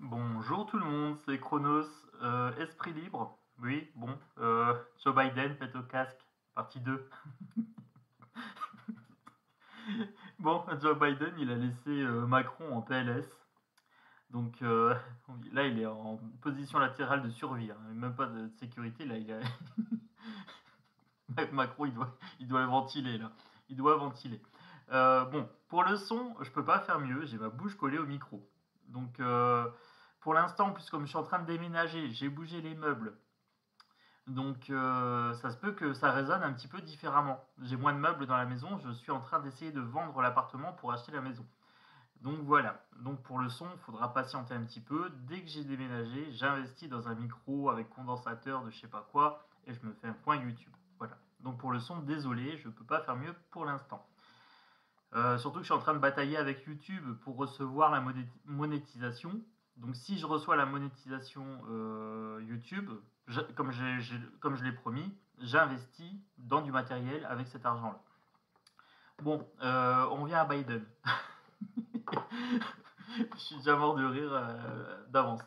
Bonjour tout le monde, c'est Chronos, Esprit libre. Oui, bon, Joe Biden pète au casque, partie 2. Bon, Joe Biden, il a laissé Macron en PLS. Donc là, il est en position latérale de survie, hein, même pas de sécurité. Là, Macron, il doit ventiler là. Il doit ventiler. Bon, pour le son, je peux pas faire mieux. J'ai ma bouche collée au micro. Donc, pour l'instant, puisque comme je suis en train de déménager, j'ai bougé les meubles. Donc, ça se peut que ça résonne un petit peu différemment. J'ai moins de meubles dans la maison. Je suis en train d'essayer de vendre l'appartement pour acheter la maison. Donc voilà. Donc pour le son, il faudra patienter un petit peu. Dès que j'ai déménagé, j'investis dans un micro avec condensateur de je sais pas quoi et je me fais un point YouTube. Voilà. Donc pour le son, désolé, je peux pas faire mieux pour l'instant. Surtout que je suis en train de batailler avec YouTube pour recevoir la monétisation. Donc si je reçois la monétisation YouTube, comme je l'ai promis, j'investis dans du matériel avec cet argent-là. Bon, on vient à Biden. Je suis déjà mort de rire d'avance.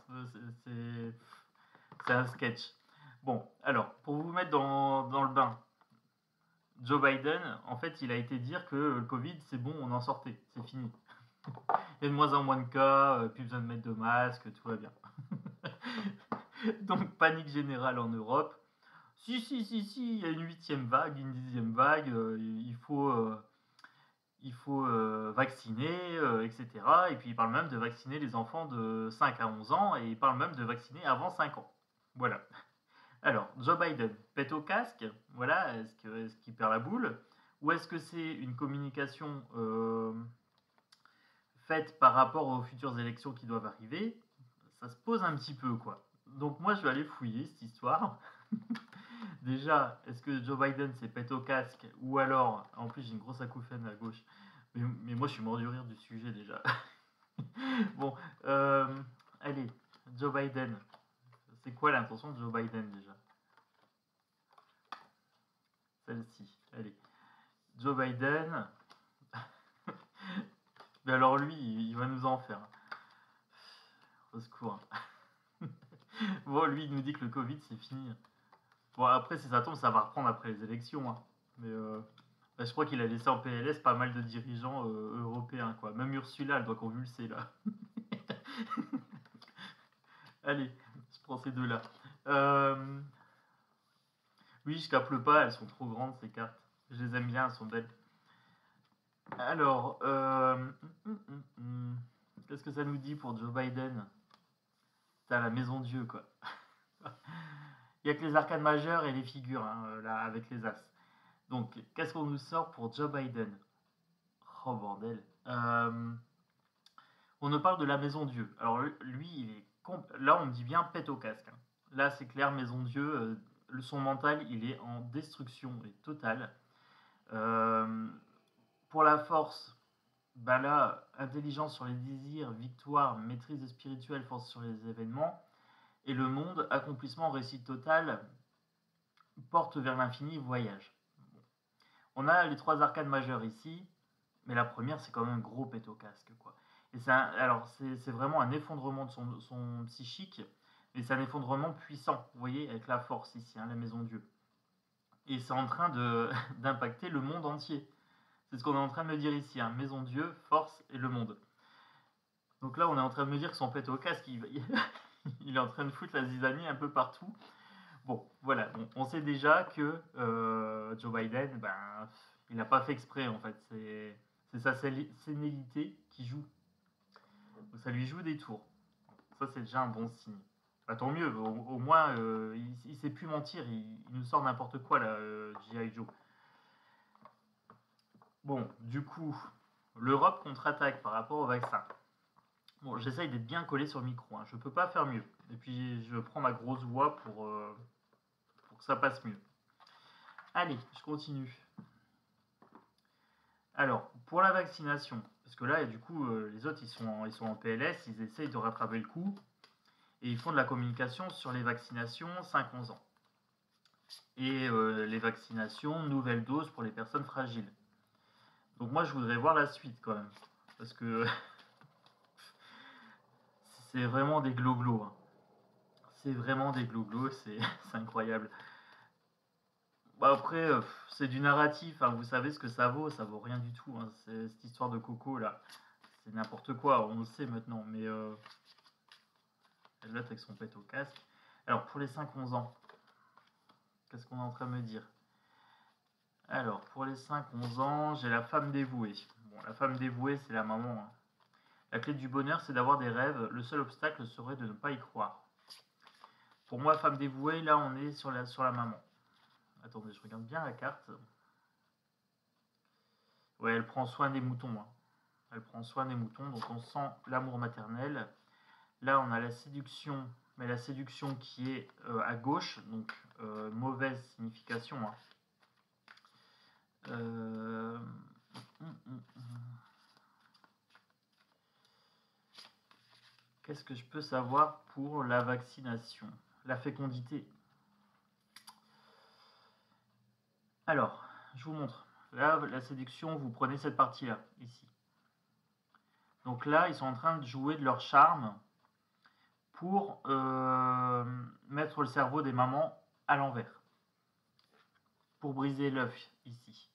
C'est un sketch. Bon, alors, pour vous mettre dans le bain, Joe Biden, en fait, il a été dire que le Covid, c'est bon, on en sortait, c'est fini. Il y a de moins en moins de cas, plus besoin de mettre de masque, tout va bien. Donc, panique générale en Europe. Si, il y a une huitième vague, une dixième vague, il faut vacciner, etc. Et puis il parle même de vacciner les enfants de 5 à 11 ans, et il parle même de vacciner avant 5 ans. Voilà. Alors, Joe Biden pète au casque, voilà, est-ce qu'il perd la boule? Ou est-ce que c'est une communication faite par rapport aux futures élections qui doivent arriver? Ça se pose un petit peu, quoi. Donc moi, je vais aller fouiller cette histoire. Déjà, est-ce que Joe Biden s'est pète au casque? Ou alors, en plus j'ai une grosse acouphène à gauche, mais moi je suis mort du rire du sujet déjà. Bon, allez, Joe Biden. C'est quoi l'intention de Joe Biden déjà? Celle-ci, allez. Joe Biden, mais alors lui, il va nous en faire. Au secours. Bon, lui, il nous dit que le Covid, c'est fini. Bon, après, si ça tombe, ça va reprendre après les élections, hein. Mais bah, je crois qu'il a laissé en PLS pas mal de dirigeants européens, quoi. Même Ursula, elle doit convulser, là. Allez, je prends ces deux-là. Oui, je capte pas, elles sont trop grandes, ces cartes. Je les aime bien, elles sont belles. Alors, qu'est-ce que ça nous dit pour Joe Biden? T'as la maison Dieu, quoi. Il n'y a que les arcades majeures et les figures, hein, là, avec les as. Donc, qu'est-ce qu'on nous sort pour Joe Biden? Oh, bordel. On nous parle de la maison Dieu. Alors, lui, là, on me dit bien pète au casque, hein. Là, c'est clair, maison Dieu, son mental, il est en destruction totale. Euh, pour la force, bah là, intelligence sur les désirs, victoire, maîtrise spirituelle, force sur les événements. Et le monde, accomplissement, réussite totale, porte vers l'infini, voyage. On a les trois arcades majeures ici, mais la première, c'est quand même un gros pète au casque, quoi. Et alors, c'est vraiment un effondrement de son psychique, mais c'est un effondrement puissant, vous voyez, avec la force ici, hein, la maison Dieu. Et c'est en train d'impacter le monde entier. C'est ce qu'on est en train de me dire ici, hein, maison Dieu, force et le monde. Donc là, on est en train de me dire que son pète au casque, il est en train de foutre la zizanie un peu partout. Bon, voilà, on sait déjà que Joe Biden, ben, il n'a pas fait exprès en fait. C'est sa sénilité qui joue. Donc ça lui joue des tours. Ça, c'est déjà un bon signe. Bah, tant mieux, au moins, il sait plus mentir. Il nous sort n'importe quoi là, G.I. Joe. Bon, du coup, l'Europe contre-attaque par rapport au vaccin. Bon, j'essaye d'être bien collé sur le micro, hein. Je peux pas faire mieux. Et puis, je prends ma grosse voix pour que ça passe mieux. Allez, je continue. Alors, pour la vaccination, parce que là, du coup, les autres, ils sont en PLS, ils essayent de rattraper le coup, et ils font de la communication sur les vaccinations 5-11 ans. Et les vaccinations, nouvelles doses pour les personnes fragiles. Donc moi, je voudrais voir la suite quand même, parce que C'est vraiment des gloglos, hein. C'est vraiment des gloglos, c'est c'est incroyable. Bah, après, c'est du narratif, hein, vous savez ce que ça vaut rien du tout, hein. Cette histoire de Coco là, c'est n'importe quoi, on le sait maintenant, mais elle avec son pet au casque. Alors pour les 5-11 ans, qu'est-ce qu'on est en train de me dire? Alors pour les 5-11 ans, j'ai la femme dévouée. Bon, la femme dévouée, c'est la maman, hein. La clé du bonheur, c'est d'avoir des rêves. Le seul obstacle serait de ne pas y croire. Pour moi, femme dévouée, là, on est sur la maman. Attendez, je regarde bien la carte. Ouais, elle prend soin des moutons, hein. Elle prend soin des moutons, donc on sent l'amour maternel. Là, on a la séduction, mais la séduction qui est à gauche, donc mauvaise signification, hein. Qu'est-ce que je peux savoir pour la vaccination? La fécondité. Alors, je vous montre. Là, la séduction, vous prenez cette partie-là, ici. Donc là, ils sont en train de jouer de leur charme pour mettre le cerveau des mamans à l'envers. Pour briser l'œuf, ici.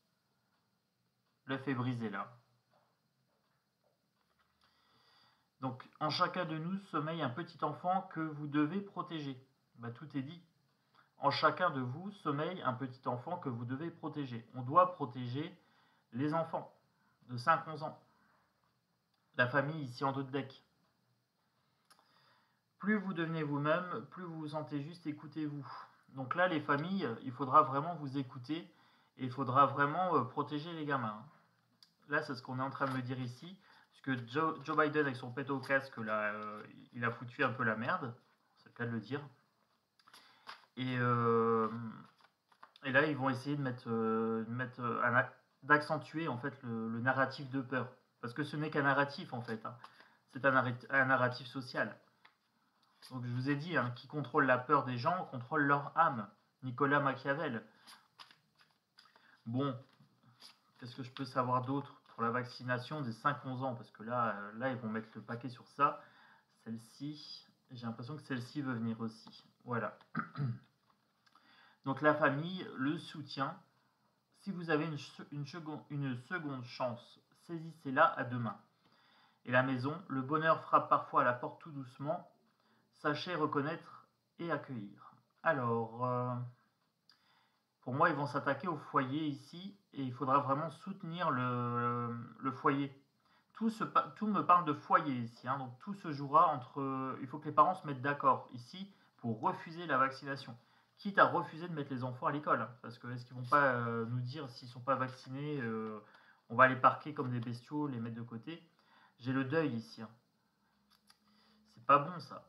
L'œuf est brisé, là. Donc, en chacun de nous sommeille un petit enfant que vous devez protéger. Bah, tout est dit. En chacun de vous sommeille un petit enfant que vous devez protéger. On doit protéger les enfants de 5-11 ans. La famille ici en dos de deck. Plus vous devenez vous-même, plus vous vous sentez juste, écoutez-vous. Donc là, les familles, il faudra vraiment vous écouter et il faudra vraiment protéger les gamins. Là, c'est ce qu'on est en train de me dire ici. Parce que Joe Biden, avec son pet au casque, là, il a foutu un peu la merde. C'est le cas de le dire. Et là, ils vont essayer d'accentuer en fait le narratif de peur. Parce que ce n'est qu'un narratif en fait, hein. C'est un narratif social. Donc je vous ai dit, hein, qui contrôle la peur des gens contrôle leur âme. Nicolas Machiavel. Bon, qu'est-ce que je peux savoir d'autre pour la vaccination des 5-11 ans? Parce que là, ils vont mettre le paquet sur ça. Celle-ci, j'ai l'impression que celle-ci veut venir aussi. Voilà. Donc la famille, le soutien. Si vous avez une seconde chance, saisissez-la à deux mains. Et la maison, le bonheur frappe parfois à la porte tout doucement. Sachez reconnaître et accueillir. Alors, pour moi, ils vont s'attaquer au foyer ici et il faudra vraiment soutenir le foyer. Tout me parle de foyer ici, hein, donc tout se jouera entre... Il faut que les parents se mettent d'accord ici pour refuser la vaccination. Quitte à refuser de mettre les enfants à l'école, hein, parce que est-ce qu'ils vont pas nous dire s'ils sont pas vaccinés, on va les parquer comme des bestiaux, les mettre de côté. J'ai le deuil ici, hein. C'est pas bon ça.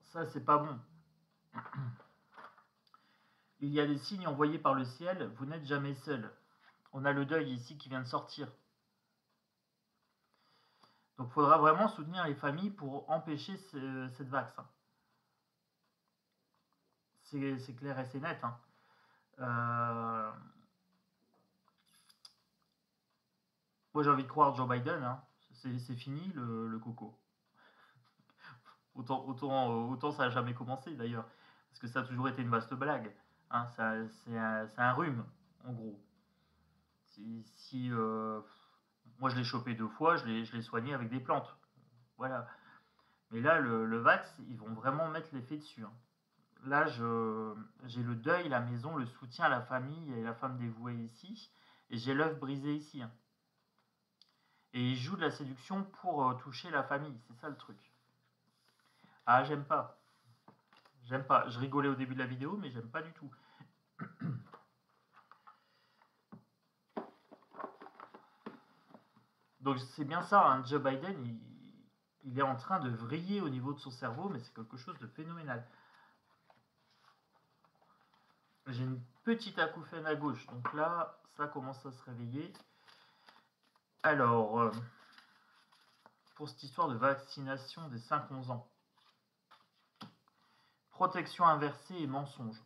Ça c'est pas bon. Il y a des signes envoyés par le ciel, vous n'êtes jamais seul. On a le deuil ici qui vient de sortir. Donc il faudra vraiment soutenir les familles pour empêcher cette vax, hein. C'est clair et c'est net, hein. Moi j'ai envie de croire Joe Biden, hein. C'est fini le coco. Autant ça n'a jamais commencé d'ailleurs, parce que ça a toujours été une vaste blague, hein. C'est un rhume, en gros. Moi je l'ai chopé 2 fois, je l'ai soigné avec des plantes. Voilà. Mais là, le vax, ils vont vraiment mettre l'effet dessus, hein. Là, j'ai le deuil, la maison, le soutien à la famille et la femme dévouée ici. Et j'ai l'œuf brisé ici, hein. Et ils jouent de la séduction pour toucher la famille. C'est ça le truc. Ah, j'aime pas. J'aime pas. Je rigolais au début de la vidéo, mais j'aime pas du tout. Donc c'est bien ça, hein. Joe Biden, il est en train de vriller au niveau de son cerveau, mais c'est quelque chose de phénoménal. J'ai une petite acouphène à gauche, donc là, ça commence à se réveiller. Alors, pour cette histoire de vaccination des 5-11 ans. Protection inversée et mensonge.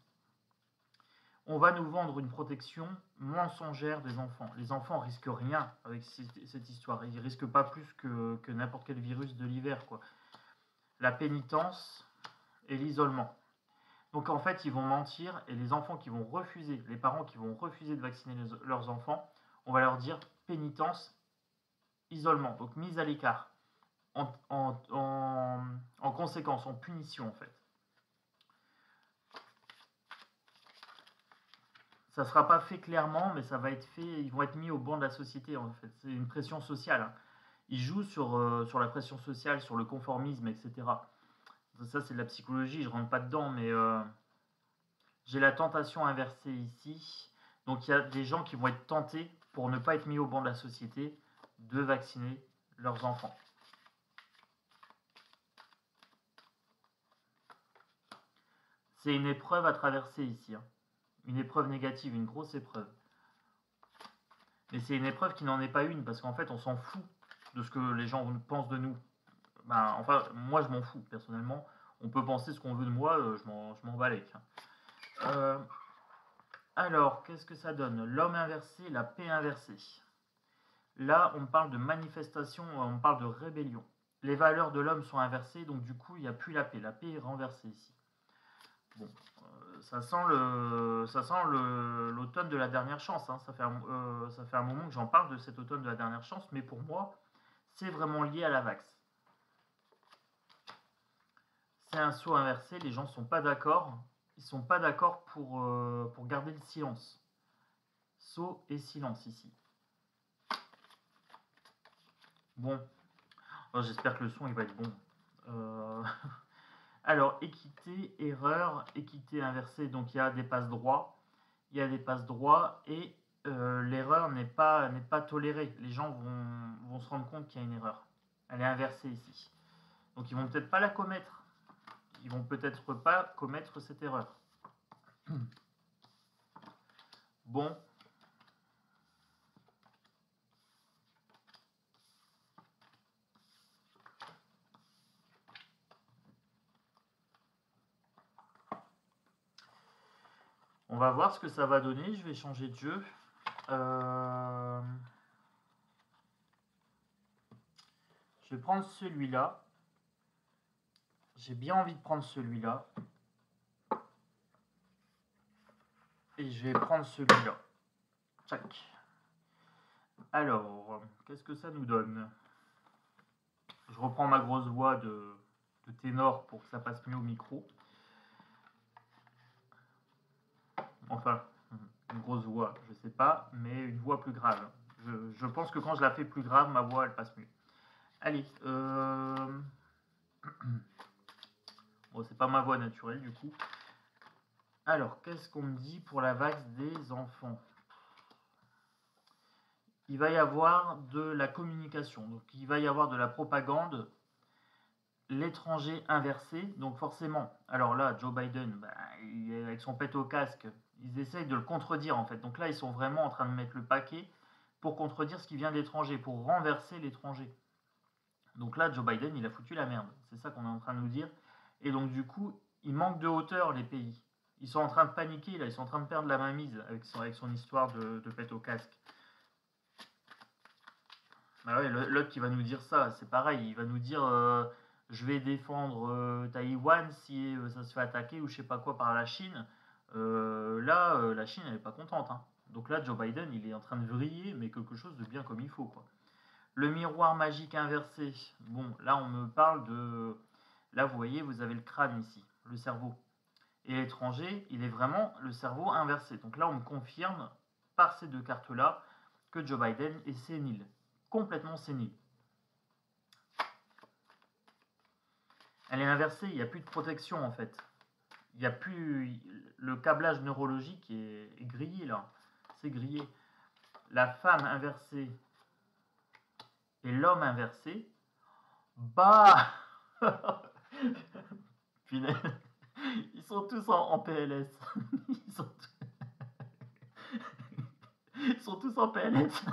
On va nous vendre une protection mensongère des enfants. Les enfants risquent rien avec cette histoire. Ils risquent pas plus que n'importe quel virus de l'hiver, quoi. la pénitence et l'isolement. Donc en fait, ils vont mentir et les enfants qui vont refuser, les parents qui vont refuser de vacciner leurs enfants, on va leur dire pénitence, isolement, donc mise à l'écart, en conséquence, en punition en fait. Ça ne sera pas fait clairement, mais ça va être fait, ils vont être mis au banc de la société en fait. C'est une pression sociale, hein. Ils jouent sur la pression sociale, sur le conformisme, etc. Ça, c'est de la psychologie, je rentre pas dedans, mais j'ai la tentation inversée ici. Donc il y a des gens qui vont être tentés, pour ne pas être mis au banc de la société, de vacciner leurs enfants. C'est une épreuve à traverser ici, hein. Une épreuve négative, une grosse épreuve. Mais c'est une épreuve qui n'en est pas une, parce qu'en fait, on s'en fout de ce que les gens pensent de nous. Ben, enfin, moi, je m'en fous, personnellement. On peut penser ce qu'on veut de moi, je m'en balèque. Alors, qu'est-ce que ça donne? L'homme inversé, la paix inversée. Là, on parle de manifestation, on parle de rébellion. Les valeurs de l'homme sont inversées, donc du coup, il n'y a plus la paix. La paix est renversée ici. Bon, ça sent l'automne de la dernière chance, hein. Ça fait un moment que j'en parle de cet automne de la dernière chance, mais pour moi, c'est vraiment lié à la vax. C'est un saut inversé, les gens ne sont pas d'accord. Ils ne sont pas d'accord pour garder le silence. Saut et silence ici. Bon, j'espère que le son il va être bon. Alors, équité, erreur, équité inversée, donc il y a des passes droits. Il y a des passes droits et l'erreur n'est pas tolérée. Les gens vont se rendre compte qu'il y a une erreur. Elle est inversée ici. Donc ils vont peut-être pas la commettre. Ils vont peut-être pas commettre cette erreur. Bon. On va voir ce que ça va donner. Je vais changer de jeu. Je vais prendre celui-là. J'ai bien envie de prendre celui-là. Et je vais prendre celui-là. Tchac. Alors, qu'est-ce que ça nous donne? Je reprends ma grosse voix de ténor pour que ça passe mieux au micro. Enfin, une grosse voix, je sais pas, mais une voix plus grave. Je pense que quand je la fais plus grave, ma voix, elle passe mieux. Allez, bon, c'est pas ma voix naturelle, du coup. Alors, qu'est-ce qu'on me dit pour la vax des enfants? Il va y avoir de la communication, donc il va y avoir de la propagande, l'étranger inversé, donc forcément, alors là, Joe Biden, avec son pet au casque, ils essayent de le contredire en fait. Donc là, ils sont vraiment en train de mettre le paquet pour contredire ce qui vient de l'étranger, pour renverser l'étranger. Donc là, Joe Biden, il a foutu la merde. C'est ça qu'on est en train de nous dire. Et donc du coup, il manque de hauteur, les pays. Ils sont en train de paniquer, là, ils sont en train de perdre la mainmise avec son histoire de pet au casque. Bah ouais, l'autre qui va nous dire ça, c'est pareil, il va nous dire je vais défendre Taïwan si ça se fait attaquer ou je sais pas quoi par la Chine. La Chine, elle est pas contente, hein. Donc là, Joe Biden, il est en train de vriller, mais quelque chose de bien comme il faut, quoi. Le miroir magique inversé. Bon, là, on me parle de... Là, vous voyez, vous avez le crâne ici, le cerveau. Et l'étranger, il est vraiment le cerveau inversé. Donc là, on me confirme, par ces deux cartes-là, que Joe Biden est sénile. Complètement sénile. Elle est inversée, il n'y a plus de protection en fait. Il n'y a plus... Le câblage neurologique est grillé là. C'est grillé. La femme inversée et l'homme inversé, bah ils sont tous en PLS. Ils sont tous en PLS.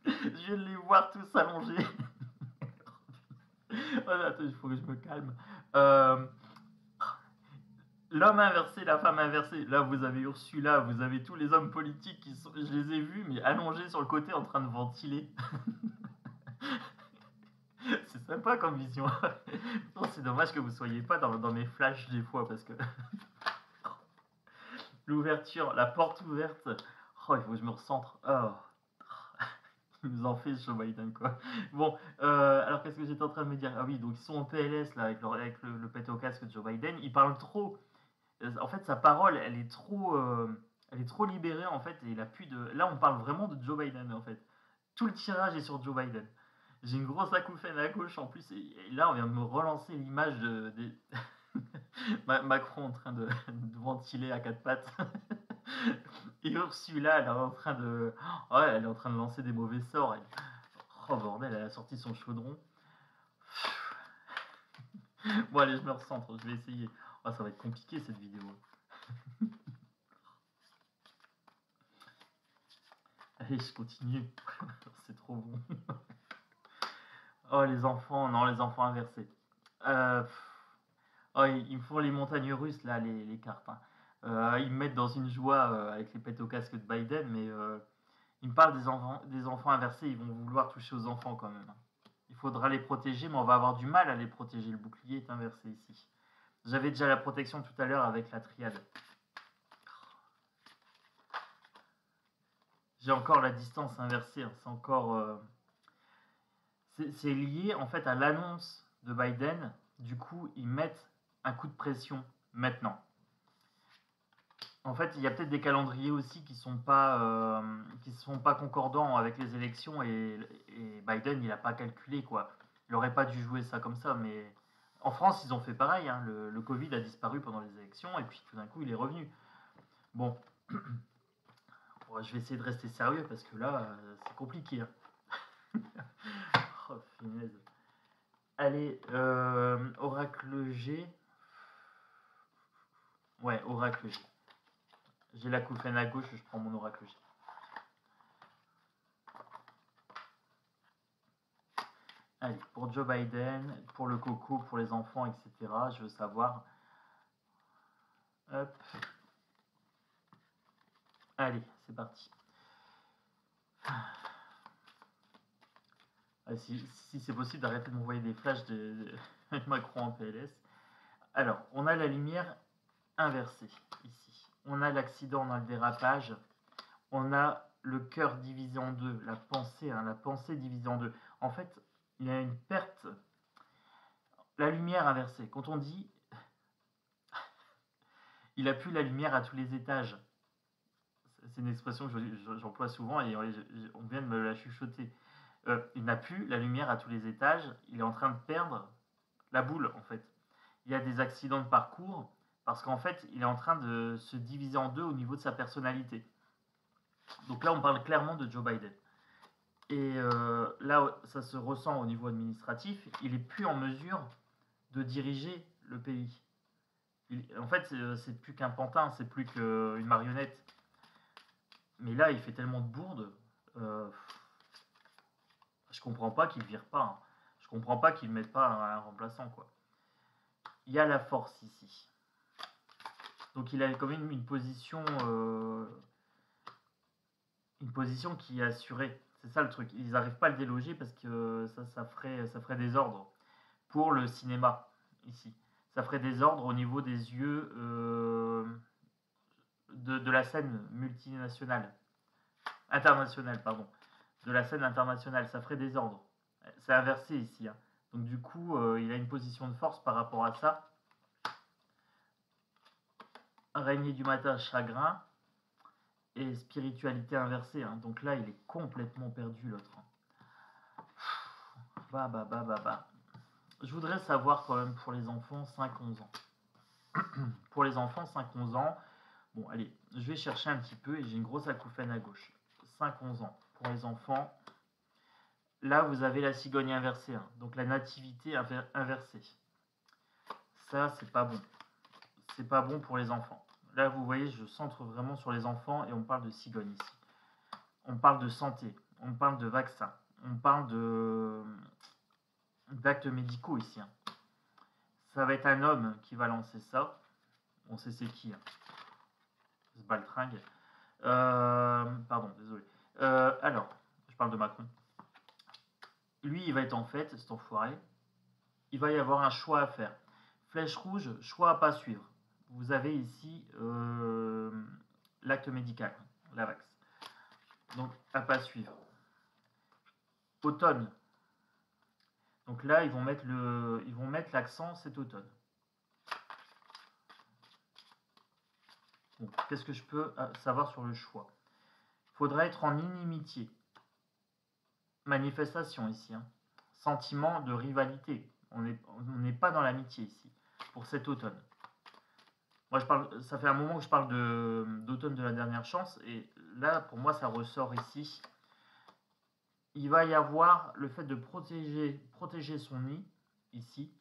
Je viens de les voir tous allongés. Oh, attends, il faut que je me calme. L'homme inversé, la femme inversée. Là, vous avez Ursula, vous avez tous les hommes politiques qui sont, je les ai vus, mais allongés sur le côté en train de ventiler. C'est sympa comme vision. Non, c'est dommage que vous soyez pas dans mes flashs des fois parce que l'ouverture, la porte ouverte. Oh, il faut que je me recentre. Oh, il nous en fait Joe Biden quoi. Bon, alors qu'est-ce que j'étais en train de me dire? Ah oui, donc ils sont en PLS là avec le pet au casque de Joe Biden. Il parle trop. En fait, sa parole, elle est trop libérée en fait. Et il a plus de. Là, on parle vraiment de Joe Biden en fait. Tout le tirage est sur Joe Biden. J'ai une grosse acouphène à gauche en plus. Et là, on vient de me relancer l'image Macron en train de ventiler à quatre pattes. Et Ursula, elle est en train de. Ouais, elle est en train de lancer des mauvais sorts. Oh bordel, elle a sorti son chaudron. Bon, allez, je me recentre, je vais essayer. Oh, ça va être compliqué cette vidéo. Allez, je continue. C'est trop bon. Oh, les enfants, non, les enfants inversés. Euh, oh, ils me font les montagnes russes, là, les cartes. Hein. Ils me mettent dans une joie avec les pets au casque de Biden, mais ils me parlent des enfants inversés. Ils vont vouloir toucher aux enfants quand même. Hein. Il faudra les protéger, mais on va avoir du mal à les protéger. Le bouclier est inversé ici. J'avais déjà la protection tout à l'heure avec la triade. J'ai encore la distance inversée. Hein. C'est encore. C'est lié en fait à l'annonce de Biden. Du coup, ils mettent un coup de pression maintenant. En fait, il y a peut-être des calendriers aussi qui sont pas concordants avec les élections et Biden, il n'a pas calculé quoi. Il n'aurait pas dû jouer ça comme ça, mais en France, ils ont fait pareil. Hein. Le Covid a disparu pendant les élections et puis tout d'un coup, il est revenu. Bon, je vais essayer de rester sérieux parce que là, c'est compliqué. Hein. Oh, finesse. Allez, Oracle G. Ouais, Oracle G. J'ai la couffaine à gauche, je prends mon Oracle G. Allez, pour Joe Biden, pour le coco, pour les enfants, etc. Je veux savoir. Hop. Allez, c'est parti. Ah, si c'est possible d'arrêter de m'envoyer des flashs de Macron en PLS. Alors, on a la lumière inversée ici. On a l'accident, on a le dérapage. On a le cœur divisé en deux, la pensée divisée en deux. En fait, il y a une perte. La lumière inversée. Quand on dit il a plus la lumière à tous les étages, c'est une expression que j'emploie souvent et on vient de me la chuchoter. Il n'a plus la lumière à tous les étages, il est en train de perdre la boule en fait. Il y a des accidents de parcours parce qu'en fait il est en train de se diviser en deux au niveau de sa personnalité. Donc là on parle clairement de Joe Biden. Et là ça se ressent au niveau administratif, il n'est plus en mesure de diriger le pays. En fait c'est plus qu'un pantin, c'est plus qu'une marionnette. Mais là, il fait tellement de bourdes. Euh, je comprends pas qu'il ne vire pas. Hein. Je comprends pas qu'il ne mette pas un remplaçant. Quoi. Il y a la force ici. Donc il a quand même une position qui est assurée. C'est ça le truc. Ils n'arrivent pas à le déloger parce que ça ferait désordre pour le cinéma ici. Ça ferait désordre au niveau des yeux de la scène multinationale. Internationale, pardon. De la scène internationale. Ça ferait désordre. C'est inversé ici. Hein. Donc du coup, il a une position de force par rapport à ça. Régner du matin, chagrin. Et spiritualité inversée. Hein. Donc là, il est complètement perdu, l'autre. Bah. Je voudrais savoir quand même pour les enfants 5-11 ans. Pour les enfants 5-11 ans, bon allez, je vais chercher un petit peu et j'ai une grosse acouphène à gauche. 5-11 ans. Pour les enfants, là vous avez la cigogne inversée, hein, donc la nativité inversée. Ça, c'est pas bon. C'est pas bon pour les enfants. Là, vous voyez, je centre vraiment sur les enfants et on parle de cigogne ici. On parle de santé, on parle de vaccins, on parle d'actes médicaux ici. Hein. Ça va être un homme qui va lancer ça. On sait c'est qui. Hein. Ce baltringue. Pardon, désolé. Alors, je parle de Macron. lui, il va être en fête, cet enfoiré. Il va y avoir un choix à faire. Flèche rouge, choix à pas suivre. Vous avez ici l'acte médical, la vax. Donc, à pas suivre. Automne. Donc là, ils vont mettre l'accent, c'est automne. Bon, qu'est-ce que je peux savoir sur le choix? Il faudra être en inimitié. Manifestation ici. Hein. Sentiment de rivalité. On n'est pas dans l'amitié ici, pour cet automne. Moi, ça fait un moment que je parle d'automne de la dernière chance, et là, pour moi, ça ressort ici. Il va y avoir le fait de protéger son nid, ici,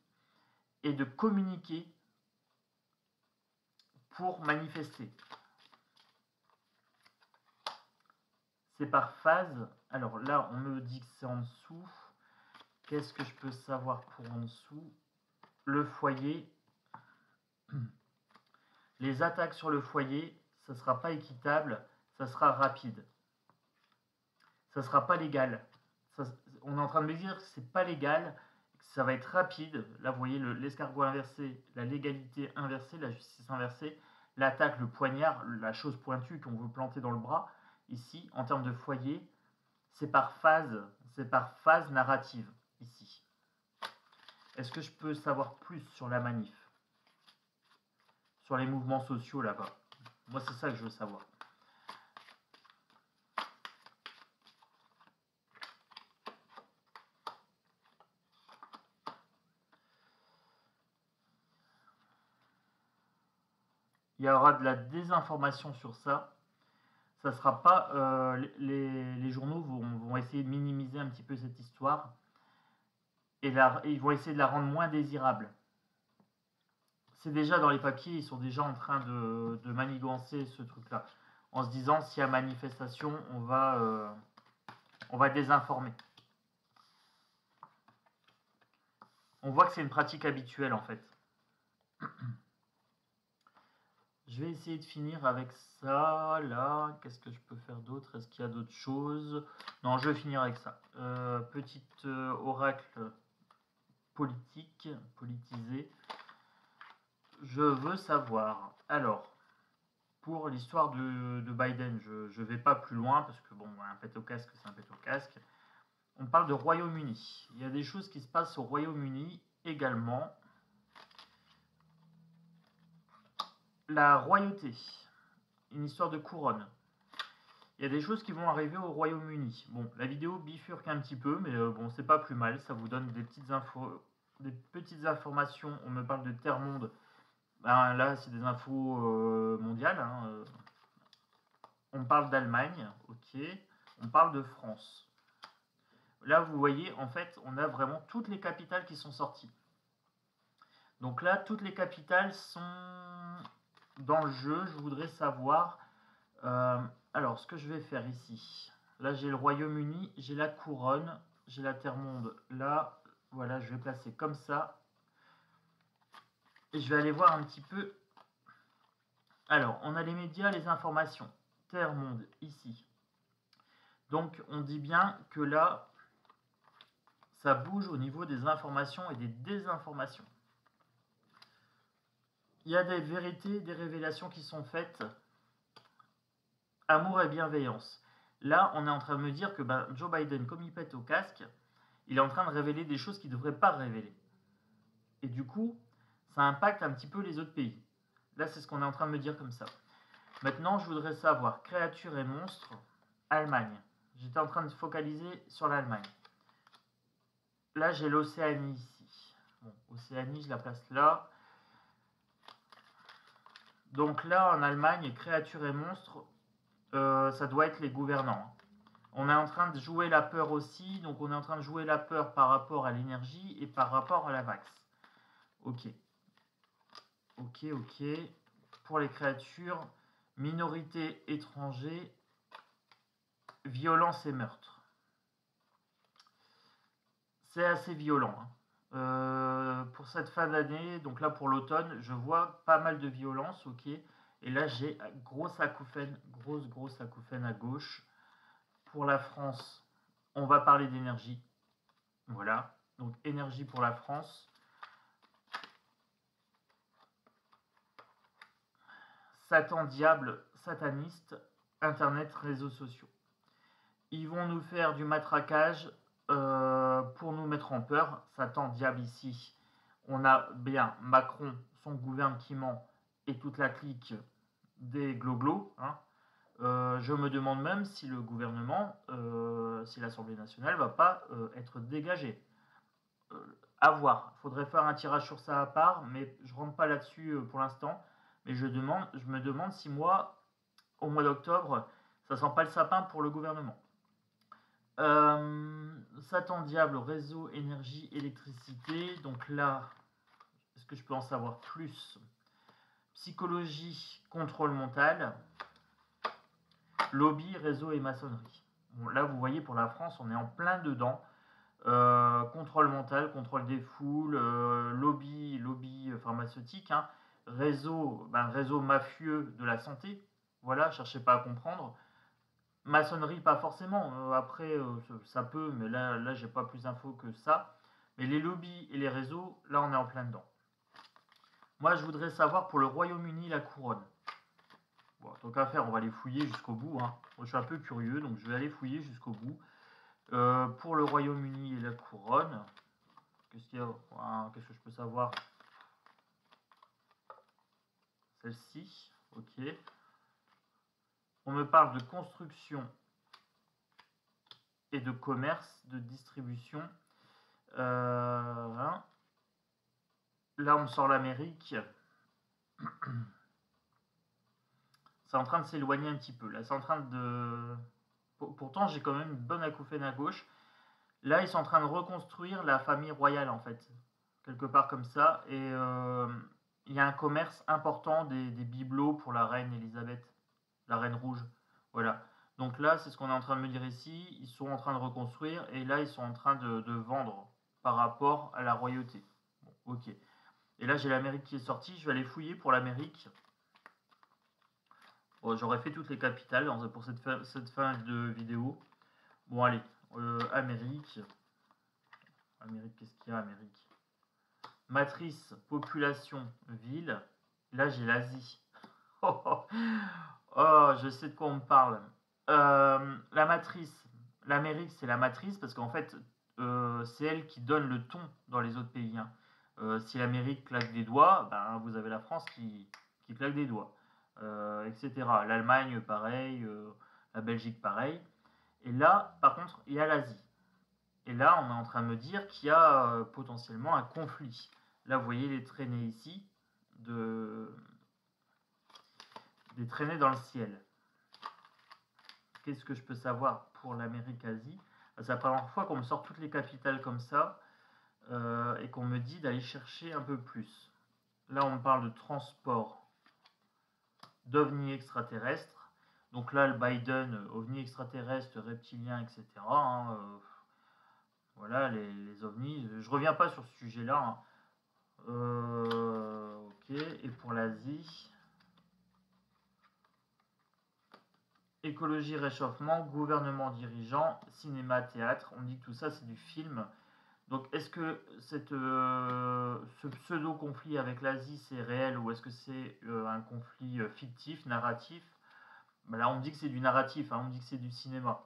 et de communiquer pour manifester. C'est par phase. Alors là, on me dit que c'est en dessous. Qu'est-ce que je peux savoir pour en dessous? Le foyer. Les attaques sur le foyer, ça ne sera pas équitable, ça sera rapide. Ça ne sera pas légal. On est en train de me dire que ce n'est pas légal, que ça va être rapide. Là, vous voyez l'escargot inversé, la légalité inversée, la justice inversée, l'attaque, le poignard, la chose pointue qu'on veut planter dans le bras. Ici, en termes de foyer, c'est par phase narrative, ici. Est-ce que je peux savoir plus sur la manif? Sur les mouvements sociaux là-bas? Moi, c'est ça que je veux savoir. Il y aura de la désinformation sur ça. Ça sera pas. Les journaux vont essayer de minimiser un petit peu cette histoire. Et ils vont essayer de la rendre moins désirable. C'est déjà dans les papiers, ils sont déjà en train de manigancer ce truc-là. En se disant, s'il y a manifestation, on va désinformer. On voit que c'est une pratique habituelle en fait. Je vais essayer de finir avec ça, là. Qu'est-ce que je peux faire d'autre? Est-ce qu'il y a d'autres choses? Non, je vais finir avec ça. Petite oracle politique, politisé. Je veux savoir. Alors, pour l'histoire de Biden, je ne vais pas plus loin, parce que bon, un pet au casque, c'est un pet au casque. On parle de Royaume-Uni. Il y a des choses qui se passent au Royaume-Uni également. La royauté, une histoire de couronne. Il y a des choses qui vont arriver au Royaume-Uni. Bon, la vidéo bifurque un petit peu, mais bon, c'est pas plus mal. Ça vous donne des petites informations. On me parle de Terre-Monde. Ben, là, c'est des infos mondiales. Hein. On parle d'Allemagne, ok. On parle de France. Là, vous voyez, en fait, on a vraiment toutes les capitales qui sont sorties. Donc là, toutes les capitales sont dans le jeu. Je voudrais savoir... alors, ce que je vais faire ici... Là, j'ai le Royaume-Uni, j'ai la couronne, j'ai la Terre-Monde. Là, voilà, je vais placer comme ça. Et je vais aller voir un petit peu... Alors, on a les médias, les informations. Terre-Monde, ici. Donc, on dit bien que là, ça bouge au niveau des informations et des désinformations. Il y a des vérités, des révélations qui sont faites. Amour et bienveillance. Là, on est en train de me dire que Joe Biden, comme il pète au casque, il est en train de révéler des choses qu'il ne devrait pas révéler. Et du coup, ça impacte un petit peu les autres pays. Là, c'est ce qu'on est en train de me dire comme ça. Maintenant, je voudrais savoir, créatures et monstres, Allemagne. J'étais en train de focaliser sur l'Allemagne. Là, j'ai l'Océanie ici. Bon, Océanie, je la place là. Donc là, en Allemagne, créatures et monstres, ça doit être les gouvernants. On est en train de jouer la peur aussi, donc on est en train de jouer la peur par rapport à l'énergie et par rapport à la vax. Ok. Ok. Pour les créatures, minorité étrangers, violence et meurtre. C'est assez violent. Hein. Pour cette fin d'année, donc là pour l'automne, je vois pas mal de violence, ok. Et là j'ai grosse acouphène à gauche. Pour la France, on va parler d'énergie. Voilà, donc énergie pour la France. Satan, diable, sataniste, internet, réseaux sociaux. Ils vont nous faire du matraquage pour nous mettre en peur. Satan, diable ici. On a bien Macron, son gouvernement et toute la clique des globlos. Hein. Je me demande même si le gouvernement, si l'Assemblée nationale va pas être dégagée. À voir. Il faudrait faire un tirage sur ça à part, mais je rentre pas là-dessus pour l'instant. Mais je me demande si moi, au mois d'octobre, ça sent pas le sapin pour le gouvernement. Satan, diable, réseau, énergie, électricité. Donc là, est-ce que je peux en savoir plus? Psychologie, contrôle mental, lobby, réseau et maçonnerie. Bon, là, vous voyez, pour la France, on est en plein dedans. Contrôle mental, contrôle des foules, lobby pharmaceutique, hein, réseau mafieux de la santé. Voilà, cherchez pas à comprendre. Maçonnerie, pas forcément. Après, ça peut, mais là j'ai pas plus d'infos que ça. Mais les lobbies et les réseaux, là, on est en plein dedans. Moi, je voudrais savoir pour le Royaume-Uni, la couronne. Bon, tant qu'à faire, on va aller fouiller jusqu'au bout. Hein. Moi, je suis un peu curieux, donc je vais aller fouiller jusqu'au bout. Pour le Royaume-Uni et la couronne, qu'est-ce qu'il y a? Qu'est-ce que je peux savoir? Celle-ci, ok. On me parle de construction et de commerce, de distribution. Hein. Là, on me sort l'Amérique. C'est en train de s'éloigner un petit peu. Là, c'est en train de... Pourtant, j'ai quand même une bonne acouphène à gauche. Là, ils sont en train de reconstruire la famille royale, en fait. Quelque part comme ça. Et il y a un commerce important des bibelots pour la reine Elisabeth, la reine rouge. Voilà. Donc là, c'est ce qu'on est en train de me dire ici. Ils sont en train de reconstruire et là, ils sont en train de vendre par rapport à la royauté. Bon, ok. Et là, j'ai l'Amérique qui est sortie. Je vais aller fouiller pour l'Amérique. Bon, j'aurais fait toutes les capitales pour cette fin de vidéo. Bon, allez. Amérique. Amérique, qu'est-ce qu'il y a, Amérique? Matrice, population, ville. Là, j'ai l'Asie. Oh, je sais de quoi on me parle. La matrice. L'Amérique, c'est la matrice parce qu'en fait, c'est elle qui donne le ton dans les autres pays. Hein. Si l'Amérique claque des doigts, ben, vous avez la France qui claque des doigts, etc. L'Allemagne, pareil. La Belgique, pareil. Et là, par contre, il y a l'Asie. Et là, on est en train de me dire qu'il y a potentiellement un conflit. Là, vous voyez les traînées ici, des traînées dans le ciel. Qu'est-ce que je peux savoir pour l'Amérique-Asie? C'est la première fois qu'on me sort toutes les capitales comme ça et qu'on me dit d'aller chercher un peu plus. Là, on me parle de transport d'ovnis extraterrestres. Donc là, le Biden, ovnis extraterrestres, reptiliens, etc. Hein, voilà, les ovnis. Je reviens pas sur ce sujet-là. Hein. Ok, et pour l'Asie, écologie, réchauffement, gouvernement dirigeant, cinéma, théâtre. On dit que tout ça, c'est du film. Donc, est-ce que ce pseudo-conflit avec l'Asie, c'est réel ou est-ce que c'est un conflit fictif, narratif? Ben là, on me dit que c'est du narratif, hein, on me dit que c'est du cinéma.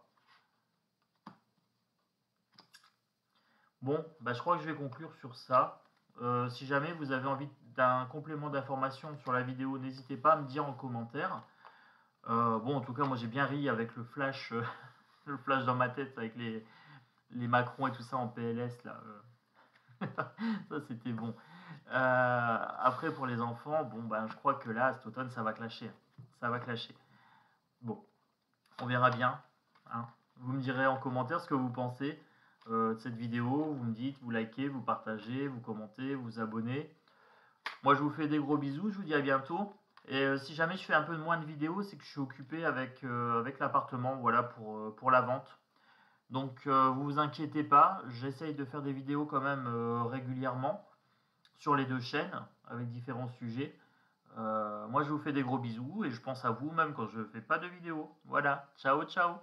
Bon, ben, je crois que je vais conclure sur ça. Si jamais vous avez envie d'un complément d'information sur la vidéo, n'hésitez pas à me dire en commentaire. Bon, en tout cas, moi j'ai bien ri avec le flash, le flash dans ma tête avec les Macron et tout ça en PLS là. Ça c'était bon. Après pour les enfants, bon ben je crois que là cet automne ça va clasher. Ça va clasher. Bon, on verra bien. Hein. Vous me direz en commentaire ce que vous pensez de cette vidéo. Vous me dites, vous likez, vous partagez, vous commentez, vous abonnez. Moi je vous fais des gros bisous, je vous dis à bientôt. Et si jamais je fais un peu moins de vidéos, c'est que je suis occupé avec l'appartement, voilà, pour la vente. Donc vous vous inquiétez pas, j'essaye de faire des vidéos quand même régulièrement sur les deux chaînes avec différents sujets. Moi je vous fais des gros bisous et je pense à vous même quand je fais pas de vidéos. Voilà, ciao ciao.